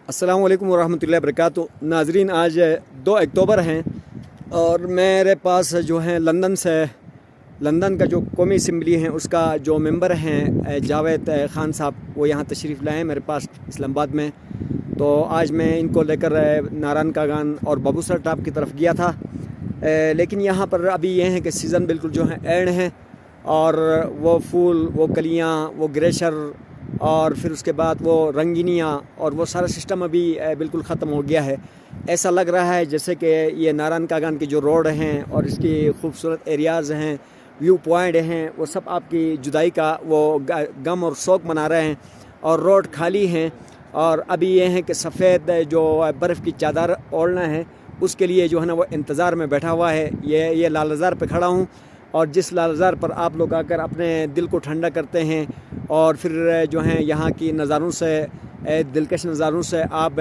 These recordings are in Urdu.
السلام علیکم ورحمۃ اللہ وبرکاتہ۔ ناظرین، آج 2 اکتوبر ہیں اور میرے پاس جو ہیں لندن کا جو قومی اسمبلی ہیں اس کا جو ممبر ہیں جاوید خان صاحب، وہ یہاں تشریف لائے ہیں میرے پاس اسلام آباد میں۔ تو آج میں ان کو لے کر ناران کاگان اور بابوسر ٹاپ کی طرف گیا تھا، لیکن یہاں پر ابھی یہ ہیں کہ سیزن بالکل جو ہے اینڈ ہیں، اور وہ پھول، وہ کلیاں، وہ گریشر اور پھر اس کے بعد وہ رنگینیاں اور وہ سارا سسٹم ابھی بالکل ختم ہو گیا ہے۔ ایسا لگ رہا ہے جیسے کہ یہ ناران کاگان کی جو روڈ ہیں اور اس کی خوبصورت ایریاز ہیں، ویو پوائنٹ ہیں، وہ سب آپ کی جدائی کا وہ غم اور شوق منا رہے ہیں، اور روڈ خالی ہیں۔ اور ابھی یہ ہے کہ سفید جو برف کی چادر اوڑھنا ہے، اس کے لیے جو ہے نا وہ انتظار میں بیٹھا ہوا ہے۔ یہ لال بازار پہ کھڑا ہوں، اور جس لال بازار پر آپ لوگ آ کر اپنے دل کو ٹھنڈا کرتے ہیں اور پھر جو ہیں یہاں کی نظاروں سے، دلکش نظاروں سے آپ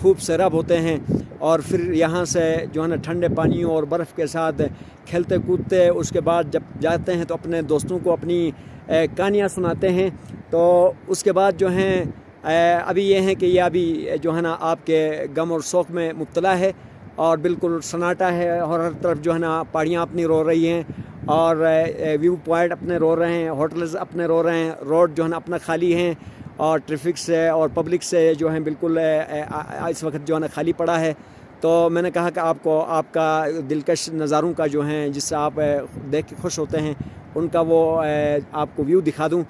خوب سیراب ہوتے ہیں، اور پھر یہاں سے جو ہے نا ٹھنڈے پانیوں اور برف کے ساتھ کھیلتے کودتے اس کے بعد جب جاتے ہیں تو اپنے دوستوں کو اپنی کہانیاں سناتے ہیں۔ تو اس کے بعد جو ہیں ابھی یہ ہیں کہ یہ ابھی جو ہے نا آپ کے غم اور شوق میں مبتلا ہے، اور بالکل سناٹا ہے، اور ہر طرف جو ہے نا پہاڑیاں اپنی رو رہی ہیں، اور ویو پوائنٹ اپنے رو رہے ہیں، ہوٹلز اپنے رو رہے ہیں، روڈ جو ہے نا اپنا خالی ہیں، اور ٹریفک سے اور پبلک سے جو ہے بالکل اس وقت جو ہے نا خالی پڑا ہے۔ تو میں نے کہا کہ آپ کا دلکش نظاروں کا جو ہیں، جس سے آپ دیکھ کے خوش ہوتے ہیں، ان کا وہ آپ کو ویو دکھا دوں۔